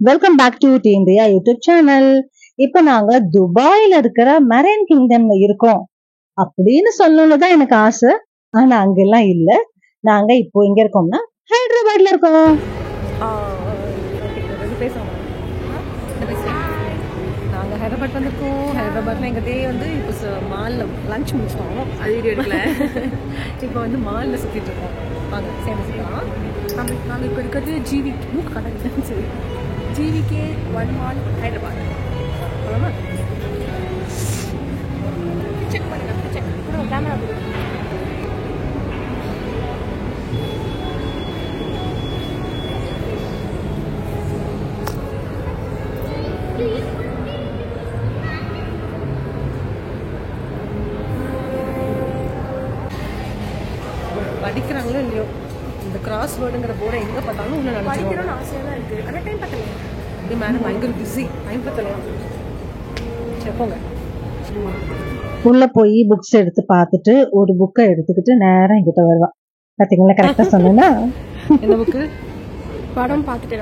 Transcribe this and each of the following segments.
Welcome back to the India YouTube channel. இப்ப நாங்க துபாயில இருக்கிற மெரைன் கிங்டம்ல இருக்கோம் அப்படின்னு சொல்லணும்னு தான் எனக்கு ஆசை. ஆனா அங்கெல்லாம் இல்ல. நாங்க இப்போ எங்க இருக்கோம்னா ஹைதராபாத்ல இருக்கோம். நாங்க ஹைதராபாத் வந்திருக்கோம். ஹைதராபாத்ல எங்க டே வந்து இப்போ மால்ல லஞ்ச் முடிச்சிட்டோம். அது வீடியோ எடுக்கல. இப்போ வந்து மால்ல சுத்திட்டு இருக்கோம். வாங்க சேர்ந்து சுத்தலாம். நாங்கள் இப்போ இருக்கிறது ஜிவிகே 1 மால் ஹைதராபாத். அவ்வளோமா செக் பண்ணுங்க. செக் கேமரா படிக்கிறாங்களோ இல்லையோ இந்த கிராஸ் வேர்டுங்கிற போர்டை எங்கே பார்த்தாலும் உள்ள படிக்கணும்னு ஆசையாக தான் இருக்குது. ஆனால் டைம் பத்தலையா? இது மேடம் பயங்கர பிஸி. டைம் பத்தலையா? சரி போங்க. உள்ள போய் புக்ஸ் எடுத்து பார்த்துட்டு ஒரு புக்கை எடுத்துக்கிட்டு நேரம் என்கிட்ட வருவா. பாத்தீங்களா, கரெக்டா சொன்னா? என்ன புக்கு? படம் பார்த்துட்டு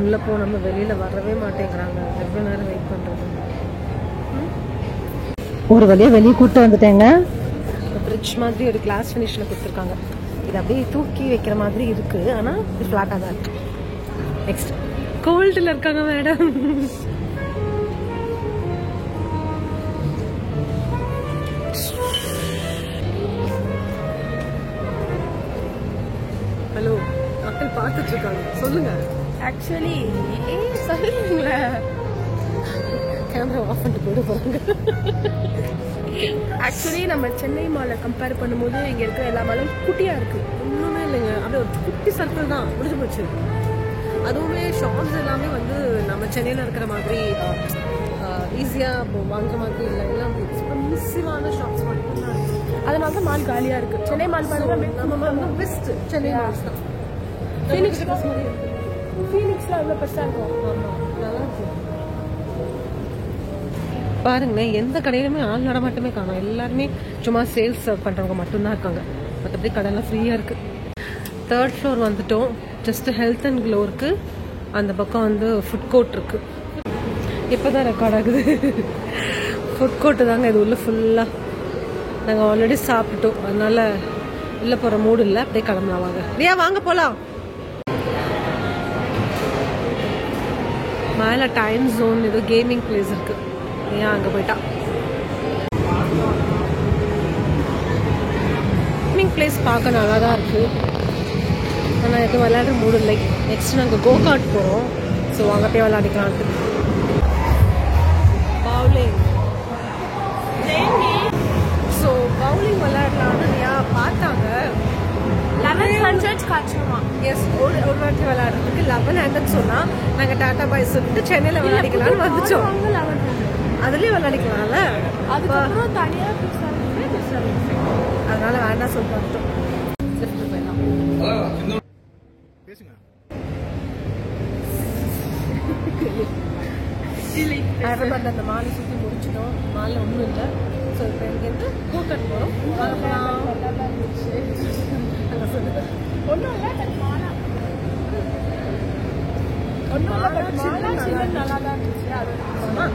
உள்ள போ. நம்ம வெளியில வரவே மாட்டேங்கிறாங்க. எவ்வளவு நேரம் வெயிட் பண்றது? ஒரு வழியா வெளியே கூட்டு வந்துட்டேங்க. பிரிட்ஜ் மாதிரி ஒரு கிளாஸ் ஃபினிஷ்ல கொடுத்துருக்காங்க. இது அப்படியே தூக்கி வைக்கிற மாதிரி இருக்கு. ஆனா இது ஃபிளாட்டா தான் இருக்கு. நெக்ஸ்ட் கோல்டுல இருக்காங்க மேடம். ஹலோ, மக்கள் பார்த்துட்டு இருக்காங்க. சொல்லுங்க. ஆக்சுவலி சொல்லுங்களே. கேமரா ஆஃப் பண்ணிட்டு போயிட போறாங்க. ஆக்சுவலி நம்ம சென்னை மாலை கம்பேர் பண்ணும்போது இங்கே இருக்கிற எல்லா மாலும் குட்டியாக இருக்குது. ஒன்றுமே இல்லைங்க. அப்படியே ஒரு குட்டி சர்க்கிள் தான் முடிஞ்சு போச்சு. அதுவுமே ஷாப்ஸ் எல்லாமே வந்து நம்ம சென்னையில் இருக்கிற மாதிரி ஈஸியாக வாங்குற மாதிரி இல்லை. எல்லாம் எக்ஸ்பென்சிவான ஷாப்ஸ் மட்டும்தான் இருக்குது. அதனால தான் மால் காலியாக இருக்குது. சென்னை மால் பாருங்க. நம்ம வந்து பெஸ்ட் சென்னை மால்ஸ் தான். ஃபீனிக்ஸில் அவ்வளோ பெருசாக இருக்கும். ஆமாம், நல்லா இருக்கும். பாருங்களேன், எந்த கடையிலுமே ஆள் நடமாட்டமே காணும். எல்லாருமே சும்மா சேல்ஸ் பண்ணுறவங்க மட்டும்தான் இருக்காங்க. மற்றபடி கடையெல்லாம் ஃப்ரீயாக இருக்குது. 3rd ஃப்ளோர் வந்துட்டோம். ஜஸ்ட் ஹெல்த் அண்ட் க்ளோ இருக்குது. அந்த பக்கம் வந்து ஃபுட் கோர்ட் இருக்குது. இப்போ தான் ரெக்கார்ட் ஆகுது. ஃபுட் கோர்ட்டு தாங்க இது. உள்ள ஃபுல்லாக நாங்கள் ஆல்ரெடி சாப்பிட்டுட்டோம். அதனால உள்ளே போகிற மூடு இல்லை. அப்படியே கிளம்பலாம். வாங்க ரியா, வாங்க போகலாம். மேலே டைம் ஜோன் ஏதோ கேமிங் பிளேஸ் இருக்குது. ஏன் அங்கே போயிட்டா? கேமிங் பிளேஸ் பார்க்க நல்லா தான் இருக்குது. ஆனால் எதுவும் விளையாடுற மூடு இல்லை. நெக்ஸ்ட் நாங்கள் கோகார்ட் போகிறோம். ஸோ அங்கே போய் விளையாடிக்கலான்ட்டு. பவுலிங். ஸோ பவுலிங் விளையாடலான்னு பார்த்தாங்க. 1100 காய்ச்சுமா? எஸ், ஒரு வாட்டி விளையாடுறதுக்கு 1100 சொன்னால் நாங்கள் டாட்டா பாய் சொல்லிட்டு சென்னையில் விளையாடிக்கலான்னு வந்துச்சோம். அதுலேயும் விளையாடிக்கலாம்ல. அதுக்கப்புறம் தனியாக அதனால வேண்டாம் சொல்லிட்டு வந்துட்டோம். ஹைதராபாத் அந்த மாலை சுற்றி முடிச்சிட்டோம். மாலில் ஒன்றும் இல்லை. ஸோ இப்போ இங்கேருந்து கோகட் போகிறோம். ஒன்றும் இல்லை, நல்லா தான் இருந்துச்சு. அது ஆமாம்.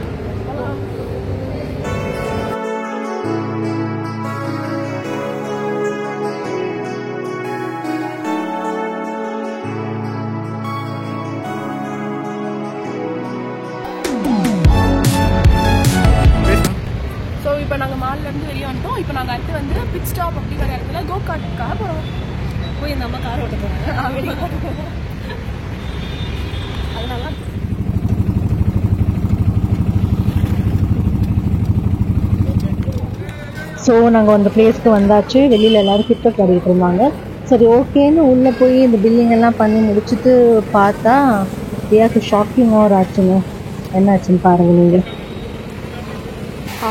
ஸோ இப்போ நாங்கள் மால்லேருந்து வெளியே வந்துட்டோம். இப்போ நாங்கள் அடுத்து வந்து பிட் ஸ்டாப் அப்படிங்கிற இடத்துல கோகார்ட்காக போகிறோம். போய் இந்த அம்மா கார் ஓட்ட போகிறாங்க. அதனால ஸோ நாங்கள் அந்த பிளேஸ்க்கு வந்தாச்சு. வெளியில் எல்லாரும் கிரிக்கெட் விளையாடிட்டு இருந்தாங்க. சரி, ஓகேன்னு உள்ளே போய் இந்த பில்லிங் எல்லாம் பண்ணி முடிச்சுட்டு பார்த்தா ரியாக்கு ஷாக்கிங்காக ஒரு ஆச்சுங்க. என்ன ஆச்சுன்னு பாருங்க நீங்கள்.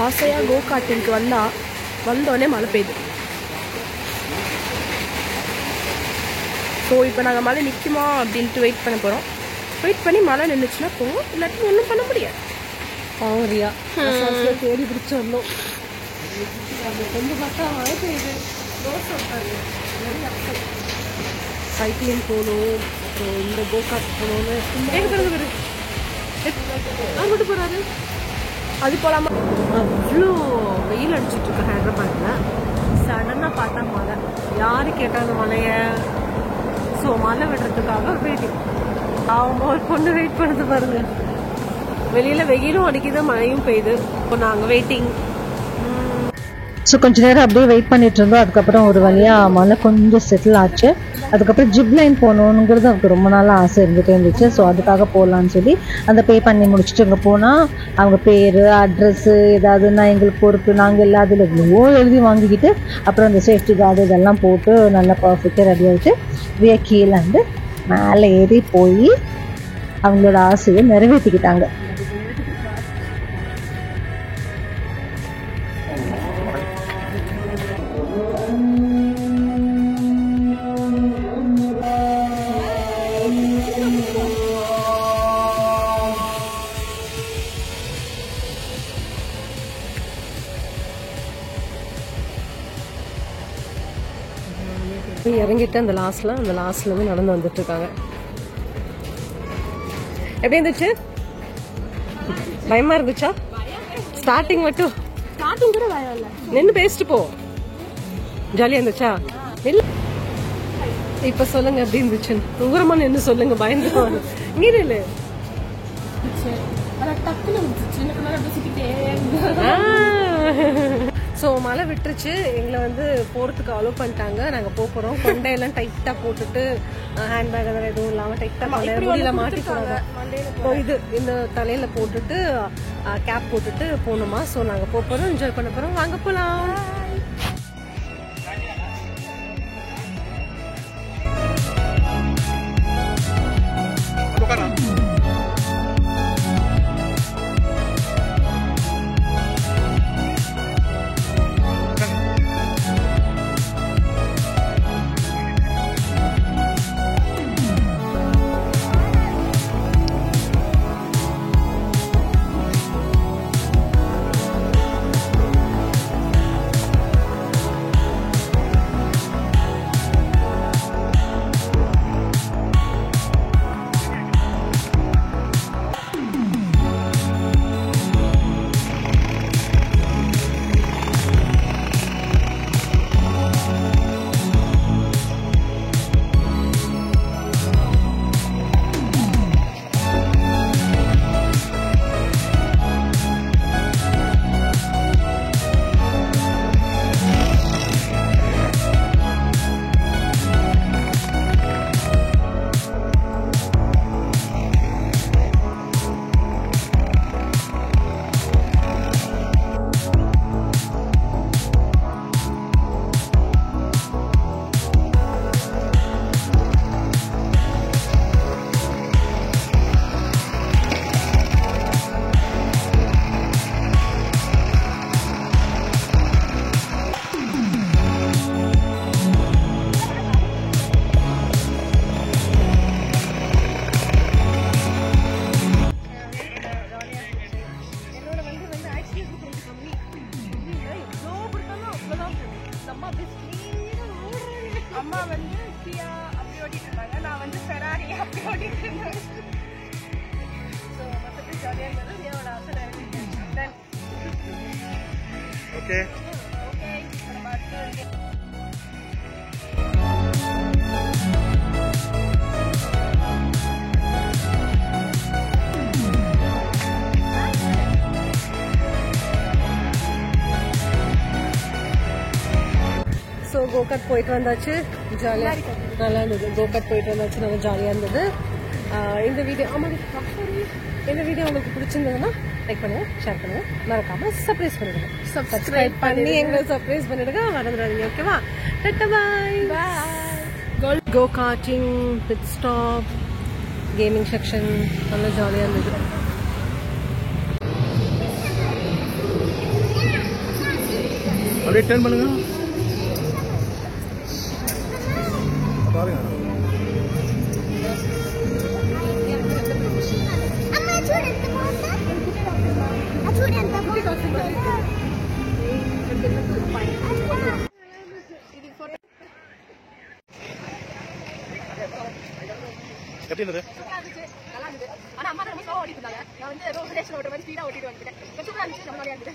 ஆசையாக கோகார்ட்டுக்கு வந்தோடனே மழை பெய்யுது. ஸோ இப்போ நாங்கள் மழை நிற்குமா அப்படின்ட்டு வெயிட் பண்ண போகிறோம். வெயிட் பண்ணி மழை நின்றுச்சுன்னா போவோம், இல்லாட்டி ஒன்றும் பண்ண முடியாது. பாவம் ரியா தேடி பிடிச்சி வந்தோம். கொஞ்சம் பார்த்தா மழை பெய்யுது. சைக்கிளிங் போகணும், அப்புறம் இந்த கோகார்ட் போகணும்னு மட்டும் போறாரு. அது போலாமா? அவ்வளோ வெயில் அடிச்சுட்டு இருக்கு ஹைதராபாத்ல. சடனாக பார்த்தா மழை. யாரு கேட்டாங்க மழைய? ஸோ மழை விடுறதுக்காக வெயிட்டிங். அவங்க ஒரு பொண்ணு வெயிட் பண்ணுறது பாருங்க. வெளியில வெயிலும் அடிக்குது, மழையும் பெய்யுது. இப்போ நாங்கள் வெயிட்டிங். ஸோ கொஞ்ச நேரம் அப்படியே வெயிட் பண்ணிட்டு இருந்தோம். அதுக்கப்புறம் ஒரு வழியா மழை கொஞ்சம் செட்டில் ஆச்சு. அதுக்கப்புறம் ஜிப் லைன் போகணுங்கிறது அவருக்கு ரொம்ப நாளாக ஆசை இருந்துகிட்டே இருந்துச்சு. ஸோ அதுக்காக போகலான்னு சொல்லி அந்த பே பண்ணி முடிச்சுட்டு அங்கே போனால் அவங்க பேர், அட்ரெஸ்ஸு, ஏதாவதுன்னா எங்களுக்கு பொறுப்பு, நாங்கள் எல்லாத்துல எவ்வளவோ எழுதி வாங்கிக்கிட்டு அப்புறம் அந்த சேஃப்டி கார்டு இதெல்லாம் போட்டு நல்லா பர்ஃபெக்டாக ரெடி ஆகிட்டு கீழே வந்து மேலே ஏறி போய் அவங்களோட ஆசையை நிறைவேற்றிக்கிட்டாங்க. இறங்கிட்டு அந்த லாஸ்ட்ல இருந்து நடந்து வந்துட்டு இருக்காங்க. எப்படி இருந்துச்சு? பயமா இருந்துச்சா? ஸ்டார்டிங் மட்டும் கூட பயம் இல்ல. நின்று பேசிட்டு போ. ஜாலியா இருந்துச்சா? இல்ல இப்ப சொல்லுங்க எப்படி இருந்துச்சு. தூரமா நின்று சொல்லுங்க. பயந்துருவாங்க. இங்கே இல்ல. ஸோ மழை விட்டுருச்சு. எங்களை வந்து போகிறதுக்கு அலோவ் பண்ணிட்டாங்க. நாங்கள் போகிறோம். கொண்டையெல்லாம் டைட்டாக போட்டுட்டு ஹேண்ட்பேக் அதெல்லாம் எதுவும் இல்லாமல் டைட்டாக முடியல மாட்டிக்கிறாங்க. இது இந்த தலையில் போட்டுட்டு கேப் போட்டுட்டு போகணுமா. ஸோ நாங்கள் போகிறோம், என்ஜாய் பண்ண போகிறோம். வாங்க போகலாம். அம்மா வந்து கியா அப்படி ஓடிட்டு இருந்தாங்க, நான் வந்து ஃபெராரி அப்படி ஓடிட்டு இருந்தேன். ஸோ மொத்தத்தில் ஜாலியாக இருந்தது. என்னோட ஆசை நிறைவேறிட்டேன். ஓகே ஓகே நம்ம அடுத்து கோகார்ட் போயிட்டு வந்தாச்சு. ஜாலியாக நல்லா இருந்தது. கோகார்ட் போயிட்டு வந்தாச்சு, நல்லா ஜாலியாக இருந்தது. இந்த வீடியோ இந்த வீடியோ உங்களுக்கு பிடிச்சிருந்ததுன்னா லைக் பண்ணுங்க, ஷேர் பண்ணுங்க, மறக்காம சர்ப்ரைஸ் பண்ணிடுங்க. சப்ஸ்கிரைப் பண்ணி எங்களை சர்ப்ரைஸ் பண்ணிடுங்க, மறந்துடாதீங்க. ஓகேவா? Tata bye bye. Go karting, pit stop, gaming section நல்லா ஜாலியாக இருந்தது. அப்படியே டர்ன் பண்ணுங்க பாருங்க. ఇది எப்படி இருந்தது? சூப்பரா இருந்துச்சு, நல்லா இருந்தது. ஆனா அம்மா ரொம்ப ஸ்லோவா ஓட்டிட்டு இருந்தாங்க. நான் வந்து ரொம்ப ரேஸ்ல ஓட்டுற மாதிரி ஸ்பீடா ஓட்டிட்டு வந்துட்டேன். சூப்பரா இருந்துச்சு, நம்ம இருந்தது.